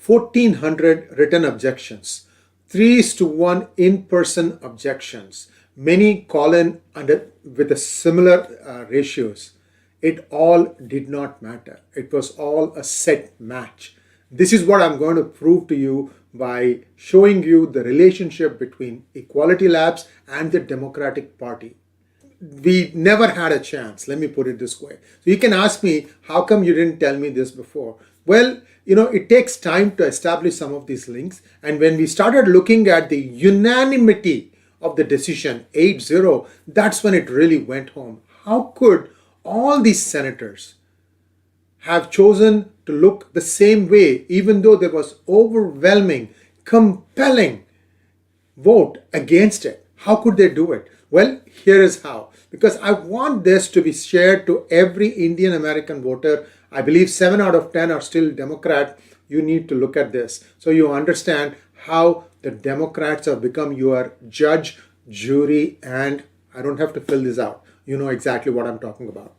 1,400 written objections, 3:1 in-person objections, many call in with a similar ratios. It all did not matter. It was all a set match. This is what I'm going to prove to you by showing you the relationship between Equality Labs and the Democratic Party. We never had a chance, let me put it this way. So you can ask me, how come you didn't tell me this before? Well, it takes time to establish some of these links. And when we started looking at the unanimity of the decision, 8-0, that's when it really went home. How could all these senators have chosen to look the same way, even though there was overwhelming, compelling vote against it? How could they do it? Well, here is how. Because I want this to be shared to every Indian American voter. I believe 7 out of 10 are still Democrat. You need to look at this so you understand how the Democrats have become your judge, jury, and I don't have to fill this out. You know exactly what I'm talking about.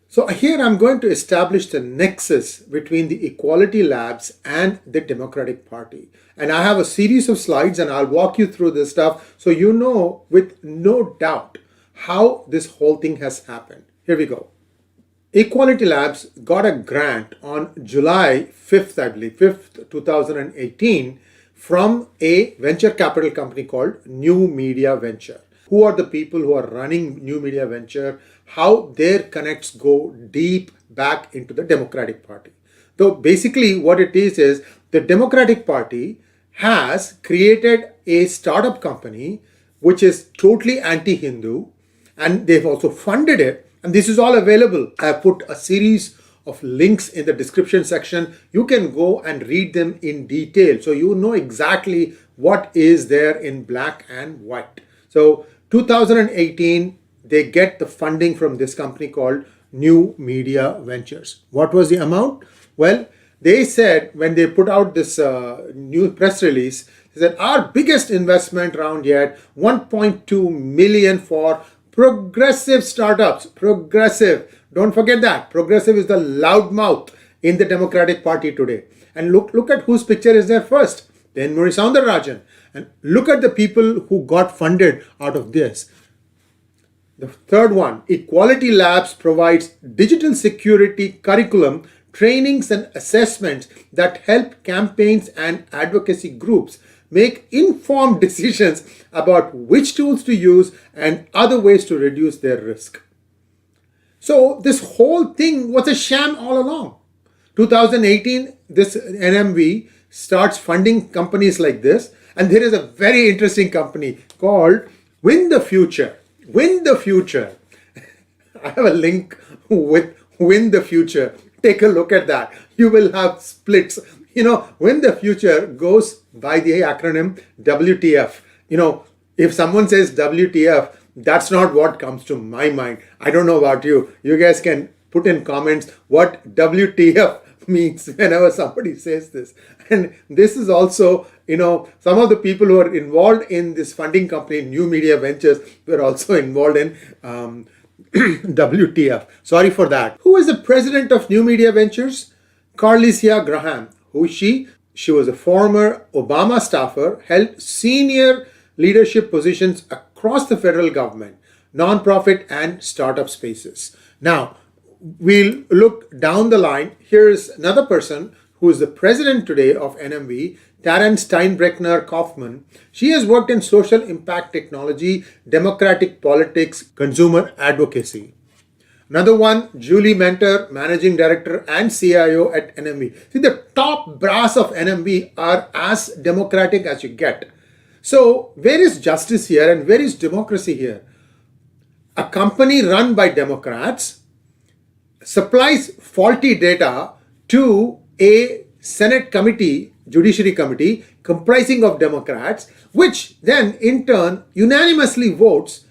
So here I'm going to establish the nexus between the Equality Labs and the Democratic Party. And I have a series of slides and I'll walk you through this stuff so you know with no doubt how this whole thing has happened. Here we go. Equality Labs got a grant on July 5th, I believe, 5th, 2018 from a venture capital company called New Media Venture. Who are the people who are running New Media Venture? How their connects go deep back into the Democratic Party. So basically what it is the Democratic Party has created a startup company which is totally anti-Hindu, and they've also funded it. And this is all available. I have put a series of links in the description section. You can go and read them in detail so you know exactly what is there in black and white. So 2018, they get the funding from this company called New Media Ventures. What was the amount? Well, they said when they put out this new press release, they said our biggest investment round yet, 1.2 million for progressive startups. Progressive. Don't forget that. Progressive is the loudmouth in the Democratic Party today. And look at whose picture is there first. 𝗤𝙧𝙤𝙪 Soundararajan. And look at the people who got funded out of this. The third one, Equality Labs provides digital security curriculum, trainings and assessments that help campaigns and advocacy groups make informed decisions about which tools to use and other ways to reduce their risk. So this whole thing was a sham all along. 2018, this NMV starts funding companies like this. And there is a very interesting company called Win the Future. Win the Future. I have a link with Win the Future. Take a look at that. You will have splits. Win the Future goes by the acronym WTF. If someone says WTF, that's not what comes to my mind. I don't know about you. You guys can put in comments what WTF means whenever somebody says this. And this is also, some of the people who are involved in this funding company, New Media Ventures, were also involved in WTF. Sorry for that. Who is the president of New Media Ventures? Carlicia Graham. Who is she? She was a former Obama staffer, held senior leadership positions across the federal government, nonprofit and startup spaces. Now, we'll look down the line. Here's another person who is the president today of NMV, Taryn Steinbreckner-Kaufman. She has worked in social impact technology, democratic politics, consumer advocacy. Another one, Julie Mentor, managing director and CIO at NMV. See, the top brass of NMV are as democratic as you get. So where is justice here and where is democracy here? A company run by Democrats supplies faulty data to a Senate committee, Judiciary Committee, comprising of Democrats, which then in turn unanimously votes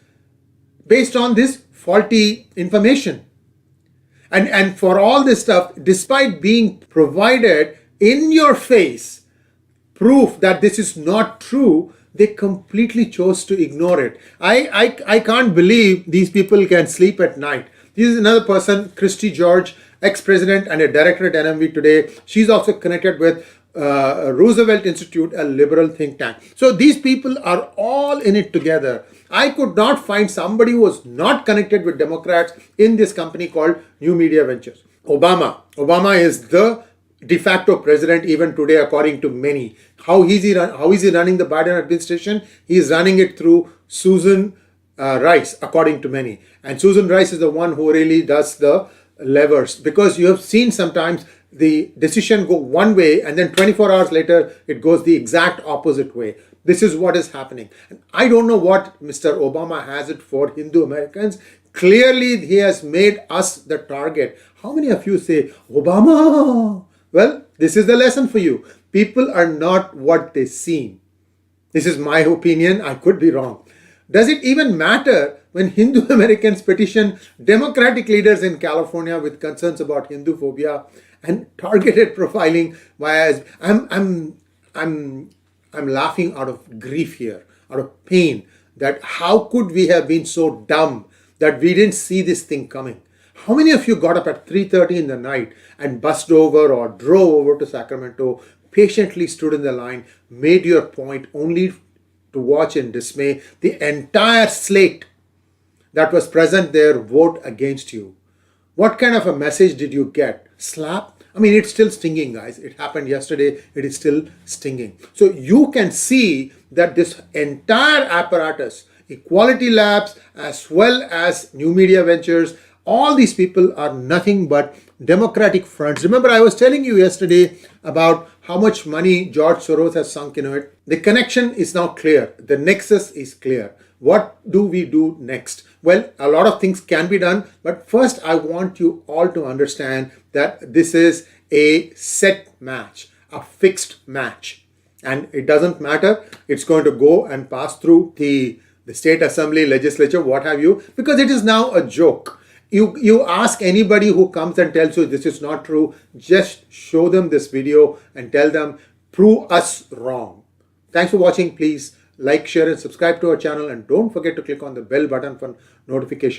based on this faulty information. And for all this stuff, despite being provided in your face proof that this is not true, they completely chose to ignore it. I can't believe these people can sleep at night. This is another person, Christy George, ex-president and a director at NMV today. She's also connected with Roosevelt Institute, a liberal think tank. So these people are all in it together. I could not find somebody who was not connected with Democrats in this company called New Media Ventures. Obama is the de facto president even today, according to many. How is he running the Biden administration? He is running it through Susan Rice, according to many. And Susan Rice is the one who really does the levers, because you have seen sometimes the decision go one way and then 24 hours later it goes the exact opposite way. This is what is happening. And I don't know what Mr. Obama has it for Hindu Americans. Clearly he has made us the target. How many of you say, Obama? Well, this is the lesson for you. People are not what they seem. This is my opinion. I could be wrong. Does it even matter when Hindu Americans petition Democratic leaders in California with concerns about Hindu phobia and targeted profiling? Whereas I'm laughing out of grief here, out of pain, that how could we have been so dumb that we didn't see this thing coming? How many of you got up at 3:30 in the night and bussed over or drove over to Sacramento, patiently stood in the line, made your point, only to watch in dismay the entire slate that was present there vote against you? What kind of a message did you get? Slap? I mean, it's still stinging, guys. It happened yesterday. It is still stinging. So you can see that this entire apparatus, Equality Labs, as well as New Media Ventures, all these people are nothing but Democratic fronts. Remember, I was telling you yesterday about how much money George Soros has sunk into it. The connection is now clear. The nexus is clear. What do we do next? Well, a lot of things can be done, but first I want you all to understand that this is a set match, a fixed match. And it doesn't matter. It's going to go and pass through the state assembly, legislature, what have you, because it is now a joke. You ask anybody who comes and tells you this is not true, just show them this video and tell them, prove us wrong. Thanks for watching. Please like, share and subscribe to our channel, and don't forget to click on the bell button for notifications.